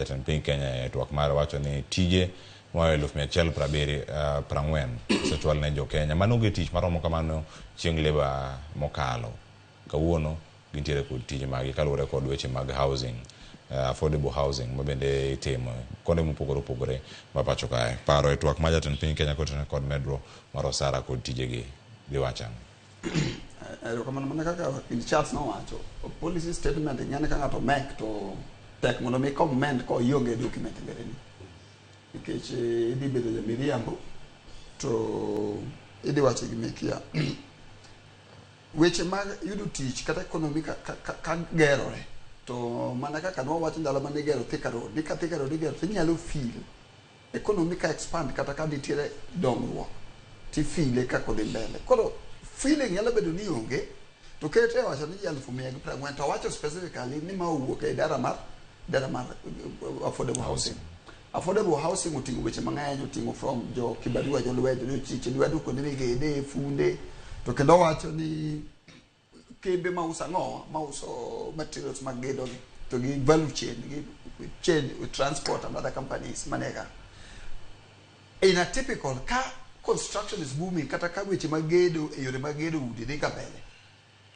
jatend piny Kenya twak mare wacho ni tije moa 1,140 osechwal ne jo Kenya. Mano onge tich maromo kamano chieng' leba mokalo. Kawuono gintiere kod tije magi kaluwore kod weche mag housing, affordable housing mabende itimo konde mopogore opogore ma pacho kae. Paro e twak ma jatend piny Kenya kod medro mar osara kod tijegi giwachano. Kamano mana kaka Charles nowacho, policy statement nyane ka ng'ato mek to tek mondo mi comment ko ionge document mbele ni. Nikech idhi bedo ja miriambo to idhi wacho gimekia. Weche mag yudo tich kata ekonomi ka gerore to mana kaka nowacho ndalo mane gero Thika Road, ni ka Thika Road igero tinyalo feel ekonomi ka expand kata ka nitiere dongruok ti feel ka kodhi mbele. Koro feeling nyalo bedo ni onge to kete wacho ni 1,140 to wacho specifically ni ma owuok e dara mar affordable housing. Affordable housing utingo weche mang'eny, utingo from jo kibarua, jo lwedo, jo chiche, lwedo kuonde migede, funde, to kendo wacho ni kembe mauso ang'o, mauso materials mag gedo to gi value chain transport and other companies manega. In a typical ka construction is booming kata ka weche mag gedo e yore mag gedo udi dhi kabele.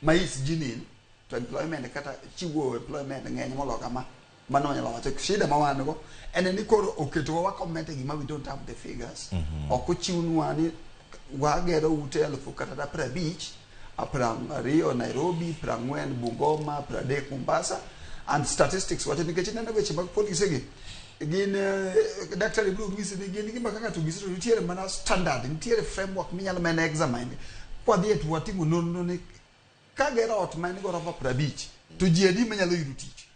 Mais jinin to employment kata chiwo employment ng'eny molo kama. Mano nyalo wacho shida ma wan go en ni koro oketo wa comment gima we don't have the figures. Okuchiwnwa ni wagero ute 50,000 Rio, Nairobi, 40 Bungoma, 30 Mombasa, and statistics wacho nikech neno weche mag police gi gin Dr. Blue Gisi ni gin gima kaka to gisi nitiere mana standard, nitiere framework minyalo mene examine kwa dhi tu watimo nonro ni ka gero ot mane go rofa 50 to ji adi manyalo yudo tich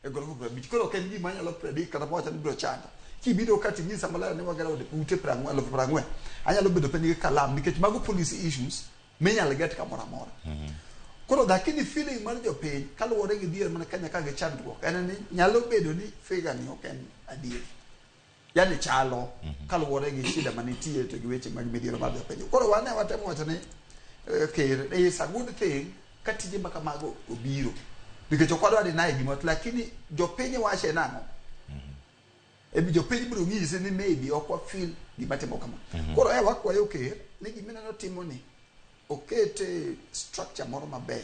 e goro 50 koro ken gima nyalo predict kata wacho ni biro chanda kibido kati nyisa malaya ni wagero ute 40,000 anyalo bedo penj kalam nikech mago policy issues minyalo get kamora mora. Koro lakini feeling mar jopiny kaluwore gi dhier mana Kenya ka gichandruok en ni nyalo bedo ni figure ni ok en adier, yani chalo kaluwore gi shida manitie to gi weche mag midhiero mar jopiny. Koro wane watemo wacho ni ker is a good thing ka tije ma kamago obiro nikech ok wadwa deny gima lakini jopiny wache nang'o ebi jopiny biro ng'isi ni maybe ok wa feel gima timo kama. Koro wakwayo ker ni gimineno timo ni okete structure moro maber.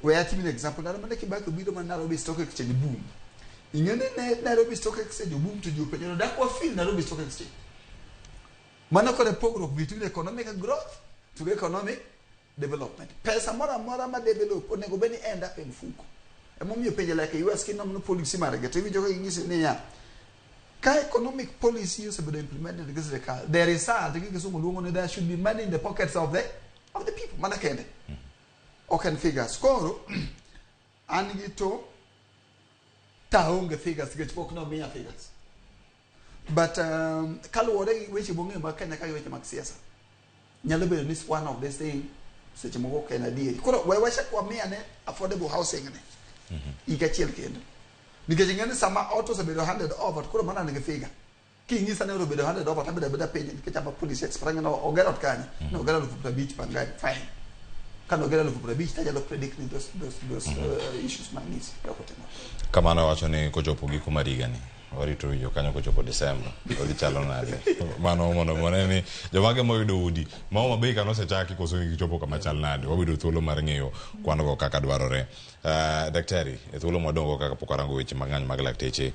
We atimi an example na mane Kibaki obiro man Nairobi Stock Exchange boom. Ingene ne Nairobi Stock Exchange boom to you penyo dak wa feel Nairobi Stock Exchange. Mana kore pogruok between economic growth to economic development. Pesa mora ma develop onego beni end up in mfuko. Emomiyo penjo like US kinono policy mare geto winjo ko ingisi ni ya ka economic policy osebedo implemented gi sirkal, there is something kisungu luongo ni there should be money in the pockets of the people. Mana kende okay figures koro an gi to taonge figures get pok no miya figures but kaluwore gi weche bong'e mag Kenya ka weche mag siasa nyalo bedo ni one of these things seche moko ok en adier. Koro we wacha kwa miya ne affordable housing ne ikachiel kendo nikech ng'eni sama auto osebedo 100 over koro mana nigi figure king'isa ne obedo 100 over tabeda piny nikech ama police express no ogero kanye no ogero 50,000 pangai fine kan ogero 50,000 tajalo predict ni those issues mang'isi kamano wacho ni kochopo giko mariga ni warito winjo kanyo kochopo Desemba odhi chalo nade mano mondo ni jomage moyudo udi mao mabei kano osechaki koso gichopo kama chal nade wabido thuolo mar ng'eyo kwano go kaka dwarore. Daktari e thuolo modongo kaka pokarango weche mang'any mag lakteche